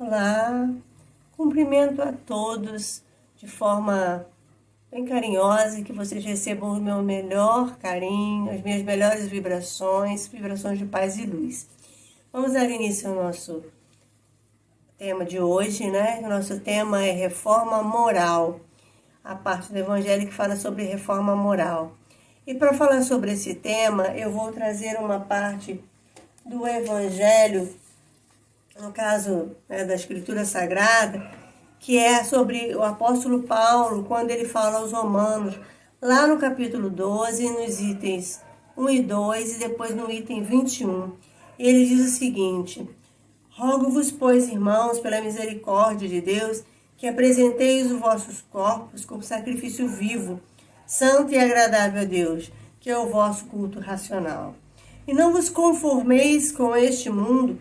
Olá, cumprimento a todos de forma bem carinhosa e que vocês recebam o meu melhor carinho, as minhas melhores vibrações, vibrações de paz e luz. Vamos dar início ao nosso tema de hoje, né? O nosso tema é reforma moral, a parte do Evangelho que fala sobre reforma moral. E para falar sobre esse tema, eu vou trazer uma parte do Evangelho, no caso, né, da Escritura Sagrada, que é sobre o apóstolo Paulo, quando ele fala aos Romanos, lá no capítulo 12, nos itens 1 e 2, e depois no item 21. Ele diz o seguinte: rogo-vos, pois, irmãos, pela misericórdia de Deus, que apresenteis os vossos corpos como sacrifício vivo, santo e agradável a Deus, que é o vosso culto racional. E não vos conformeis com este mundo,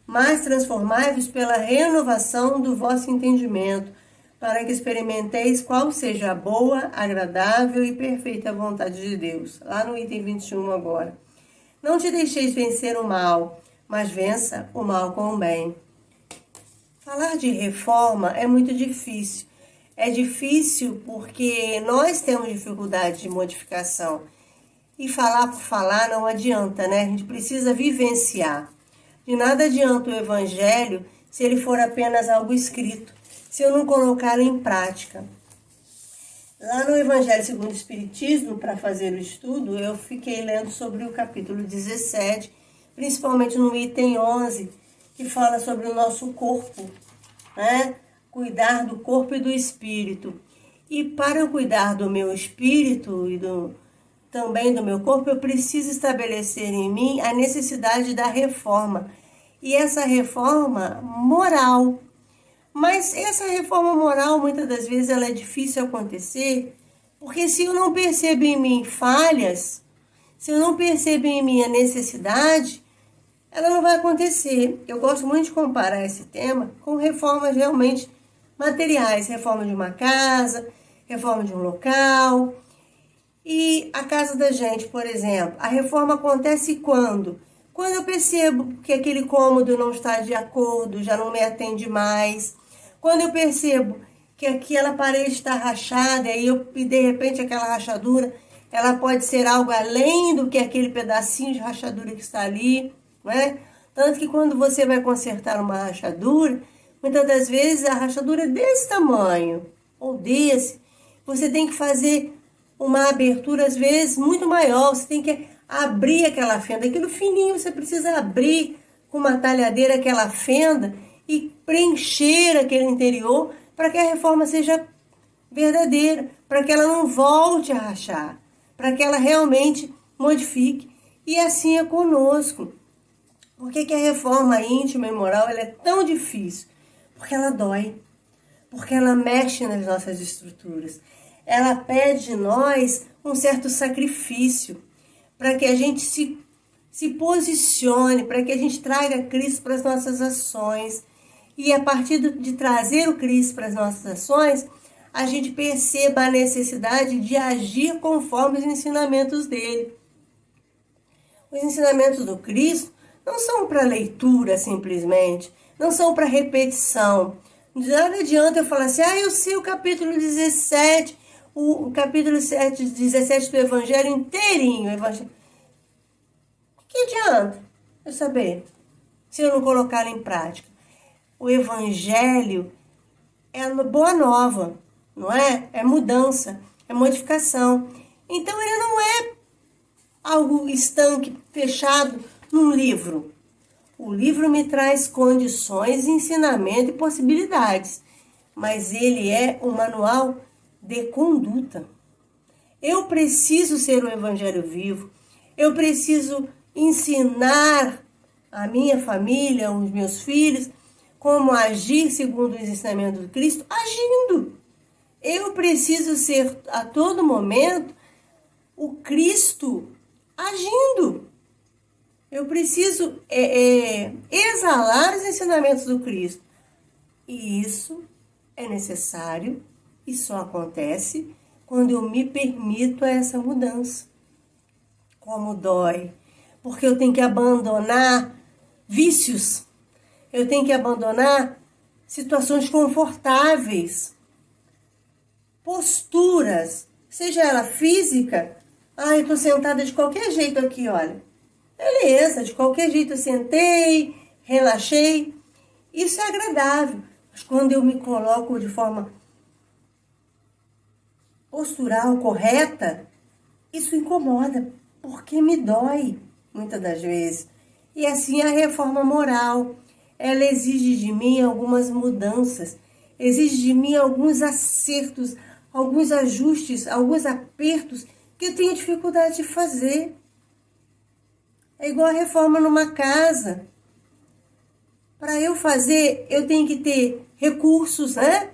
mas transformai-vos pela renovação do vosso entendimento, para que experimenteis qual seja a boa, agradável e perfeita vontade de Deus. Lá no item 21 agora. Não te deixeis vencer o mal, mas vença o mal com o bem. Falar de reforma é muito difícil. É difícil porque nós temos dificuldade de modificação. E falar por falar não adianta, né? A gente precisa vivenciar. De nada adianta o Evangelho se ele for apenas algo escrito, se eu não colocá-lo em prática. Lá no Evangelho segundo o Espiritismo, para fazer o estudo, eu fiquei lendo sobre o capítulo 17, principalmente no item 11, que fala sobre o nosso corpo, né? Cuidar do corpo e do espírito. E para eu cuidar do meu espírito e também do meu corpo, eu preciso estabelecer em mim a necessidade da reforma. E essa reforma moral. Mas essa reforma moral, muitas das vezes, ela é difícil acontecer, porque se eu não percebo em mim falhas, se eu não percebo em mim a necessidade, ela não vai acontecer. Eu gosto muito de comparar esse tema com reformas realmente materiais. Reforma de uma casa, reforma de um local. E a casa da gente, por exemplo, a reforma acontece quando? Quando eu percebo que aquele cômodo não está de acordo, já não me atende mais. Quando eu percebo que aquela parede está rachada e de repente aquela rachadura, ela pode ser algo além do que aquele pedacinho de rachadura que está ali, não é? Tanto que quando você vai consertar uma rachadura, muitas das vezes a rachadura é desse tamanho ou desse, você tem que fazer uma abertura, às vezes, muito maior. Você tem que abrir aquela fenda. Aquilo fininho, você precisa abrir com uma talhadeira aquela fenda e preencher aquele interior para que a reforma seja verdadeira, para que ela não volte a rachar, para que ela realmente modifique. E assim é conosco. Por que a reforma íntima e moral ela é tão difícil? Porque ela dói, porque ela mexe nas nossas estruturas. Ela pede de nós um certo sacrifício para que a gente se posicione, para que a gente traga Cristo para as nossas ações. E a partir de trazer o Cristo para as nossas ações, a gente perceba a necessidade de agir conforme os ensinamentos dele. Os ensinamentos do Cristo não são para leitura simplesmente, não são para repetição. De nada adianta eu falar assim, eu sei o capítulo 17, o capítulo 17 do Evangelho inteirinho. O que adianta eu saber se eu não colocá-lo em prática? O Evangelho é boa nova, não é? É mudança, é modificação. Então ele não é algo estanque, fechado num livro. O livro me traz condições, ensinamento e possibilidades, mas ele é um manual de conduta. Eu preciso ser um evangelho vivo, eu preciso ensinar a minha família, os meus filhos, como agir segundo os ensinamentos do Cristo, agindo. Eu preciso ser a todo momento o Cristo agindo. Eu preciso exalar os ensinamentos do Cristo. E isso é necessário e só acontece quando eu me permito essa mudança. Como dói. Porque eu tenho que abandonar vícios. Eu tenho que abandonar situações confortáveis, posturas, seja ela física. Ah, eu tô sentada de qualquer jeito aqui, olha. Beleza, de qualquer jeito eu sentei, relaxei. Isso é agradável. Mas quando eu me coloco de forma postural, correta, isso incomoda, porque me dói, muitas das vezes. E assim a reforma moral, ela exige de mim algumas mudanças, exige de mim alguns acertos, alguns ajustes, alguns apertos que eu tenho dificuldade de fazer. É igual a reforma numa casa. Para eu fazer, eu tenho que ter recursos, né?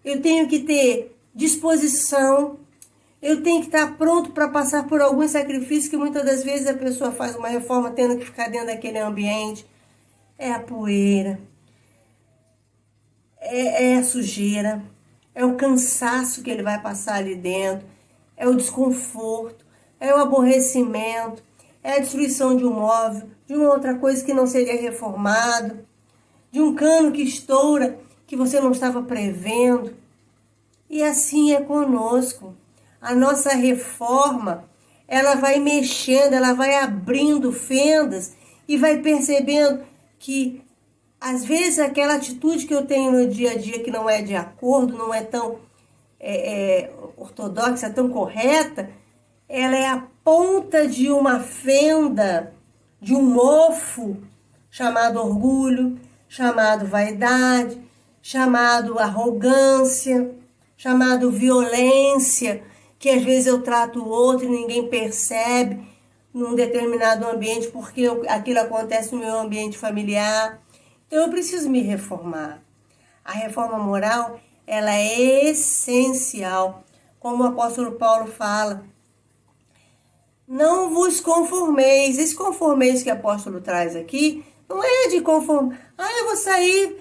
Eu tenho que ter disposição, eu tenho que estar pronto para passar por alguns sacrifícios que muitas das vezes a pessoa faz uma reforma tendo que ficar dentro daquele ambiente. É a poeira, é a sujeira, é o cansaço que ele vai passar ali dentro, é o desconforto, é o aborrecimento, é a destruição de um móvel, de uma outra coisa que não seria reformado, de um cano que estoura, que você não estava prevendo. E assim é conosco. A nossa reforma, ela vai mexendo, ela vai abrindo fendas e vai percebendo que, às vezes, aquela atitude que eu tenho no dia a dia que não é de acordo, não é tão ortodoxa, tão correta, ela é a ponta de uma fenda, de um mofo, chamado orgulho, chamado vaidade, chamado arrogância, chamado violência, que às vezes eu trato o outro e ninguém percebe num determinado ambiente, porque aquilo acontece no meu ambiente familiar. Então eu preciso me reformar. A reforma moral, ela é essencial. Como o apóstolo Paulo fala, não vos conformeis. Esse conformeis que o apóstolo traz aqui, não é de conformar. Ah, eu vou sair,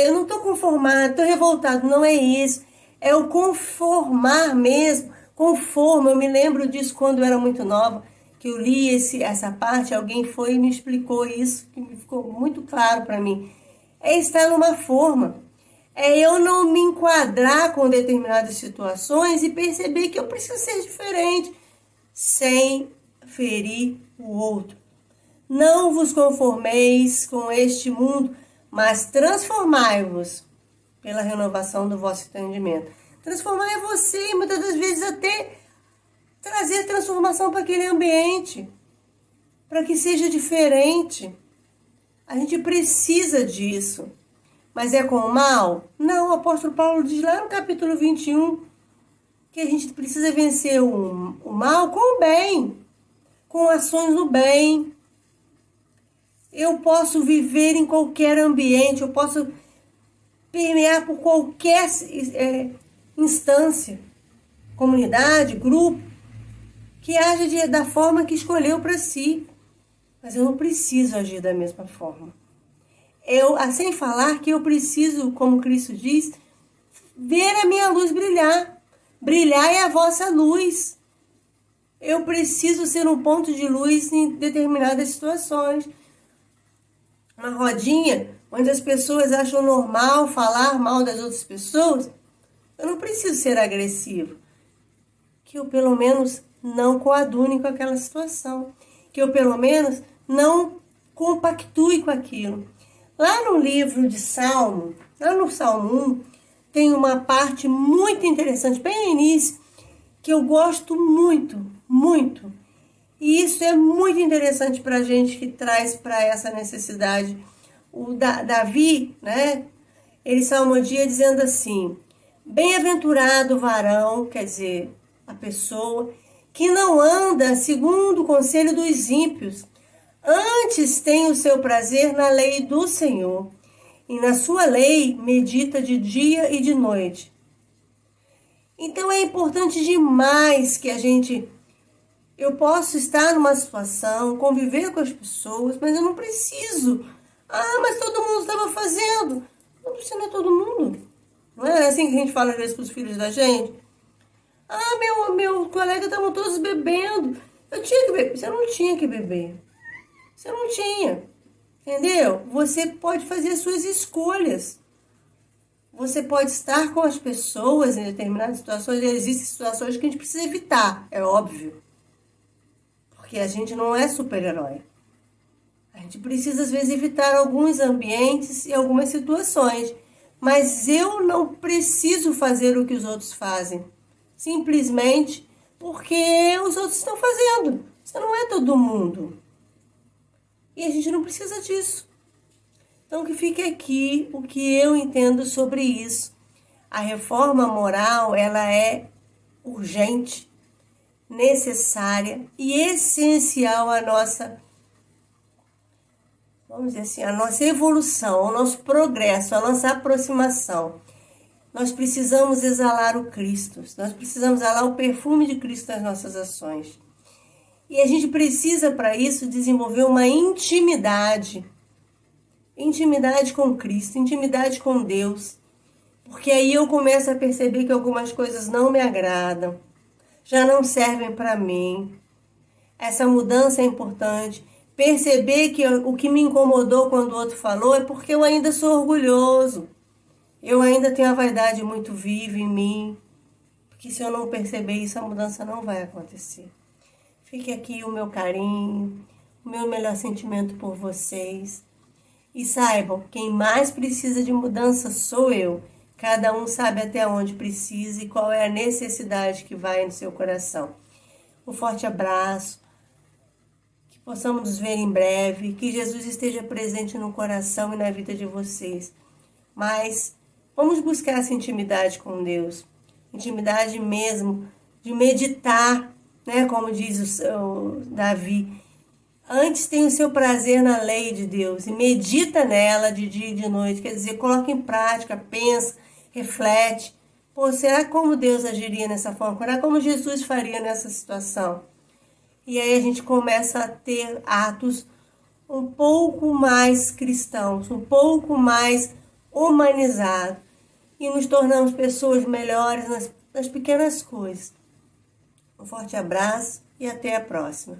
eu não estou conformado, estou revoltado. Não é isso. É o conformar mesmo. Conforma. Eu me lembro disso quando eu era muito nova, que eu li essa parte, alguém foi e me explicou isso, que ficou muito claro para mim. É estar numa forma. É eu não me enquadrar com determinadas situações e perceber que eu preciso ser diferente, sem ferir o outro. Não vos conformeis com este mundo, mas transformai-vos pela renovação do vosso entendimento. Transformar é você, e muitas das vezes até trazer transformação para aquele ambiente, para que seja diferente. A gente precisa disso. Mas é com o mal? Não, o apóstolo Paulo diz lá no capítulo 21 que a gente precisa vencer o mal com o bem, com ações do bem. Eu posso viver em qualquer ambiente, eu posso permear por qualquer instância, comunidade, grupo, que age da forma que escolheu para si. Mas eu não preciso agir da mesma forma. Sem falar que eu preciso, como Cristo diz, ver a minha luz brilhar. Brilhar é a vossa luz. Eu preciso ser um ponto de luz em determinadas situações. Uma rodinha onde as pessoas acham normal falar mal das outras pessoas, eu não preciso ser agressivo. Que eu, pelo menos, não coadune com aquela situação. Que eu, pelo menos, não compactue com aquilo. Lá no livro de Salmo, lá no Salmo 1, tem uma parte muito interessante, bem no início, que eu gosto muito, muito. E isso é muito interessante para a gente, que traz para essa necessidade. O Davi, né, ele salmodia dizendo assim: bem-aventurado o varão, quer dizer, a pessoa, que não anda segundo o conselho dos ímpios, antes tem o seu prazer na lei do Senhor, e na sua lei medita de dia e de noite. Então é importante demais que eu posso estar numa situação, conviver com as pessoas, mas eu não preciso. Ah, mas todo mundo estava fazendo. Não precisa todo mundo. Não é assim que a gente fala às vezes para os filhos da gente? Ah, meu colega estavam todos bebendo. Eu tinha que beber. Você não tinha que beber. Você não tinha. Entendeu? Você pode fazer as suas escolhas. Você pode estar com as pessoas em determinadas situações, e existem situações que a gente precisa evitar, é óbvio. Porque a gente não é super-herói. A gente precisa, às vezes, evitar alguns ambientes e algumas situações. Mas eu não preciso fazer o que os outros fazem. Simplesmente porque os outros estão fazendo. Você não é todo mundo. E a gente não precisa disso. Então, que fique aqui o que eu entendo sobre isso. A reforma moral, ela é urgente, necessária e essencial à nossa, vamos dizer assim, à nossa evolução, ao nosso progresso, à nossa aproximação. Nós precisamos exalar o Cristo, nós precisamos exalar o perfume de Cristo nas nossas ações. E a gente precisa, para isso, desenvolver uma intimidade com Cristo, intimidade com Deus, porque aí eu começo a perceber que algumas coisas não me agradam, já não servem para mim. Essa mudança é importante. Perceber que o que me incomodou quando o outro falou é porque eu ainda sou orgulhoso, eu ainda tenho a vaidade muito viva em mim, porque se eu não perceber isso, a mudança não vai acontecer. Fique aqui o meu carinho, o meu melhor sentimento por vocês. E saibam, quem mais precisa de mudança sou eu. Cada um sabe até onde precisa e qual é a necessidade que vai no seu coração. Um forte abraço, que possamos nos ver em breve, que Jesus esteja presente no coração e na vida de vocês. Mas vamos buscar essa intimidade com Deus, intimidade mesmo, de meditar, né? Como diz o Davi, antes tem o seu prazer na lei de Deus e medita nela de dia e de noite. Quer dizer, coloca em prática, pensa, reflete. Pô, será como Deus agiria nessa forma? Será como Jesus faria nessa situação? E aí a gente começa a ter atos um pouco mais cristãos, um pouco mais humanizados. E nos tornamos pessoas melhores nas pequenas coisas. Um forte abraço e até a próxima.